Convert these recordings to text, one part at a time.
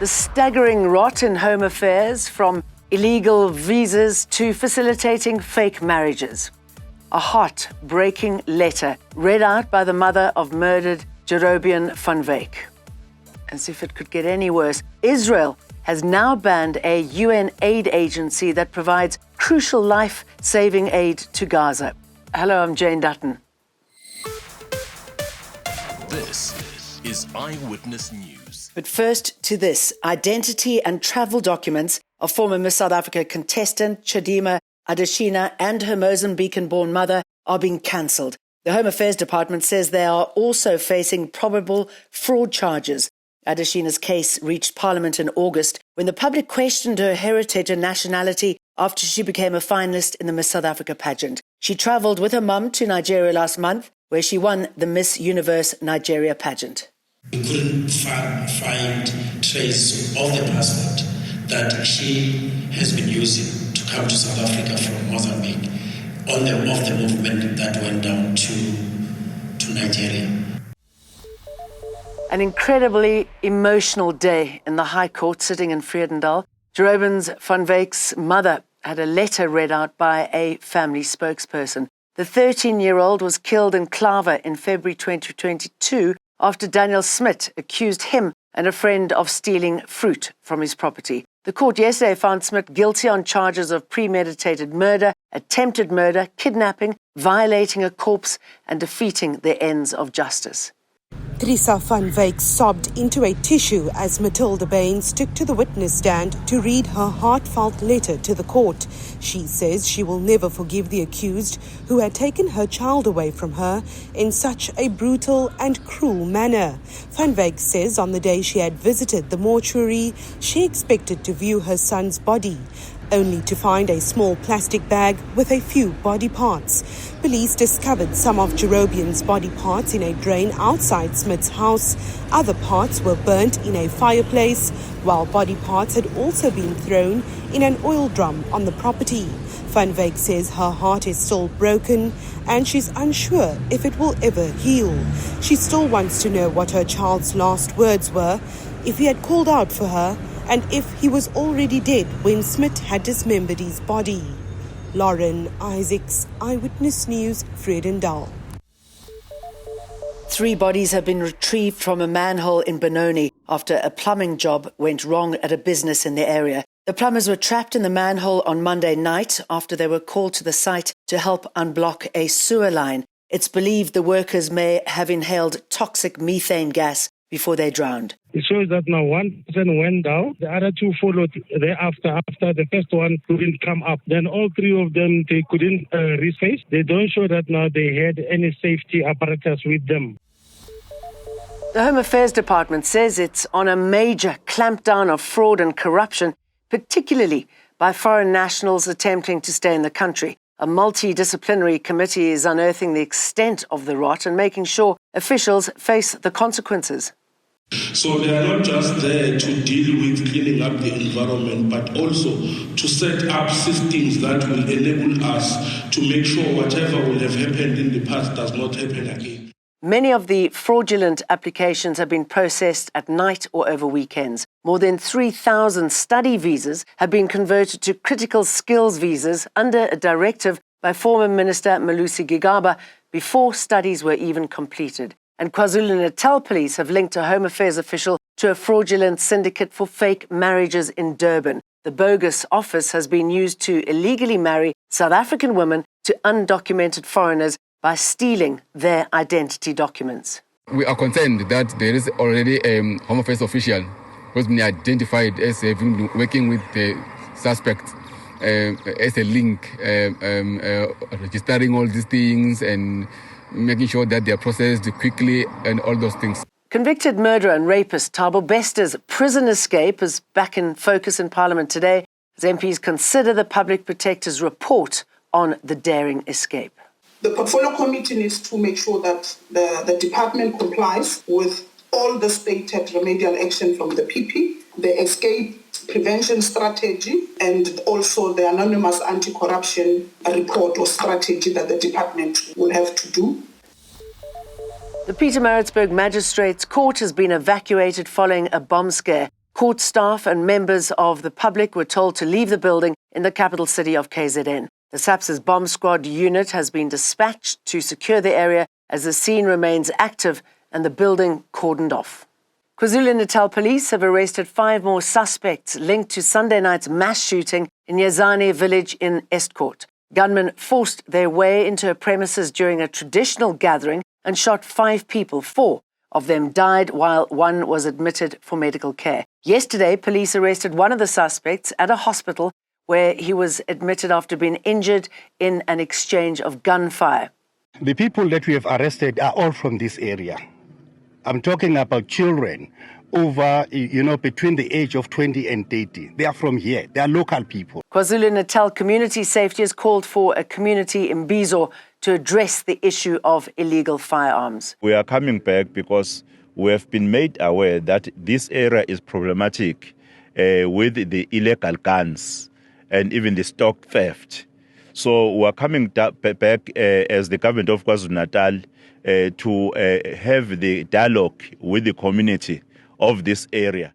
The staggering rot in home affairs, from illegal visas to facilitating fake marriages. A heart-breaking letter read out by the mother of murdered Jerobian van Wyk. As if it could get any worse, Israel has now banned a UN aid agency that provides crucial life-saving aid to Gaza. Hello, I'm Jane Dutton. This is Eyewitness News. But first to this. Identity and travel documents of former Miss South Africa contestant Chidimma Adetshina and her Mozambican-born mother are being cancelled. The Home Affairs Department says they are also facing probable fraud charges. Adetshina's case reached Parliament in August when the public questioned her heritage and nationality after she became a finalist in the Miss South Africa pageant. She travelled with her mum to Nigeria last month, where she won the Miss Universe Nigeria pageant. We couldn't find trace of the passport that she has been using to come to South Africa from Mozambique of the movement that went down to Nigeria. An incredibly emotional day in the High Court sitting in Vredendal. Jerobian van Wyk's mother had a letter read out by a family spokesperson. The 13-year-old was killed in Clava in February 2022 after Daniel Smith accused him and a friend of stealing fruit from his property. The court yesterday found Smith guilty on charges of premeditated murder, attempted murder, kidnapping, violating a corpse and defeating the ends of justice. Theresa van Wyk sobbed into a tissue as Matilda Baines took to the witness stand to read her heartfelt letter to the court. She says she will never forgive the accused who had taken her child away from her in such a brutal and cruel manner. Van Wyk says on the day she had visited the mortuary, she expected to view her son's body, only to find a small plastic bag with a few body parts. Police discovered some of Jerobian's body parts in a drain outside Smith's house. Other parts were burnt in a fireplace, while body parts had also been thrown in an oil drum on the property. Van Wyk says her heart is still broken and she's unsure if it will ever heal. She still wants to know what her child's last words were, if he had called out for her, and if he was already dead when Smith had dismembered his body. Lauren Isaacs, Eyewitness News, Vredendal. 3 bodies have been retrieved from a manhole in Benoni after a plumbing job went wrong at a business in the area. The plumbers were trapped in the manhole on Monday night after they were called to the site to help unblock a sewer line. It's believed the workers may have inhaled toxic methane gas before they drowned. It shows that now one person went down, the other 2 followed thereafter. After the first one couldn't come up, then all 3 of them, they couldn't reface. They don't show that now they had any safety apparatus with them. The Home Affairs Department says it's on a major clampdown of fraud and corruption, particularly by foreign nationals attempting to stay in the country. A multidisciplinary committee is unearthing the extent of the rot and making sure officials face the consequences. So they are not just there to deal with cleaning up the environment, but also to set up systems that will enable us to make sure whatever will have happened in the past does not happen again. Many of the fraudulent applications have been processed at night or over weekends. More than 3,000 study visas have been converted to critical skills visas under a directive by former Minister Malusi Gigaba before studies were even completed. And KwaZulu-Natal police have linked a Home Affairs official to a fraudulent syndicate for fake marriages in Durban. The bogus office has been used to illegally marry South African women to undocumented foreigners by stealing their identity documents. We are concerned that there is already a Home Affairs official who has been identified as having been working with the suspect as a link, registering all these things and making sure that they are processed quickly and all those things. Convicted murderer and rapist Thabo Bester's prison escape is back in focus in Parliament today as MPs consider the Public Protector's report on the daring escape. The Portfolio Committee needs to make sure that the department complies with all the stated remedial action from the PP, the escape prevention strategy, and also the anonymous anti-corruption report or strategy that the department will have to do. The Pietermaritzburg Magistrates Court has been evacuated following a bomb scare. Court staff and members of the public were told to leave the building in the capital city of KZN. The SAPS's bomb squad unit has been dispatched to secure the area as the scene remains active and the building cordoned off. KwaZulu-Natal police have arrested 5 more suspects linked to Sunday night's mass shooting in Yazane village in Estcourt. Gunmen forced their way into a premises during a traditional gathering and shot 5 people. 4 of them died while 1 was admitted for medical care. Yesterday, police arrested one of the suspects at a hospital where he was admitted after being injured in an exchange of gunfire. The people that we have arrested are all from this area. I'm talking about children over, between the age of 20 and 30. They are from here. They are local people. KwaZulu-Natal Community Safety has called for a community in Bizo to address the issue of illegal firearms. We are coming back because we have been made aware that this area is problematic with the illegal guns and even the stock theft. So we are coming back as the government of KwaZulu-Natal to have the dialogue with the community of this area.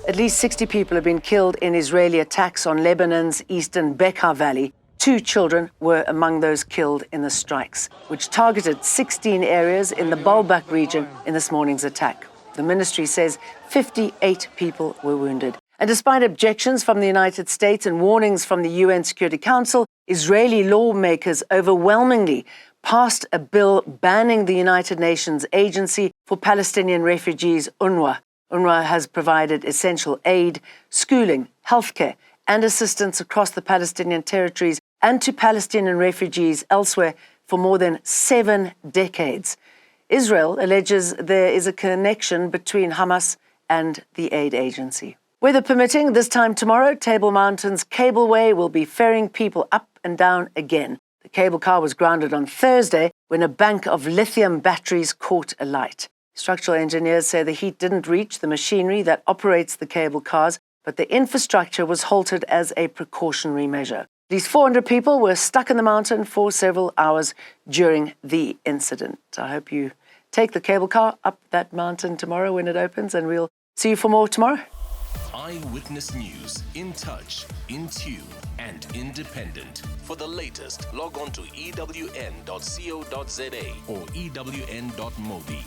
At least 60 people have been killed in Israeli attacks on Lebanon's eastern Bekaa Valley. 2 children were among those killed in the strikes, which targeted 16 areas in the Baalbek region in this morning's attack. The ministry says 58 people were wounded. And despite objections from the United States and warnings from the UN Security Council, Israeli lawmakers overwhelmingly passed a bill banning the United Nations Agency for Palestinian Refugees, UNRWA. UNRWA has provided essential aid, schooling, healthcare, and assistance across the Palestinian territories and to Palestinian refugees elsewhere for more than 7 decades. Israel alleges there is a connection between Hamas and the aid agency. Weather permitting, this time tomorrow, Table Mountain's cableway will be ferrying people up and down again. The cable car was grounded on Thursday when a bank of lithium batteries caught alight. Structural engineers say the heat didn't reach the machinery that operates the cable cars, but the infrastructure was halted as a precautionary measure. At least 400 people were stuck in the mountain for several hours during the incident. I hope you take the cable car up that mountain tomorrow when it opens, and we'll see you for more tomorrow. Eyewitness News, in touch, in tune, and independent. For the latest, log on to ewn.co.za or ewn.mobi.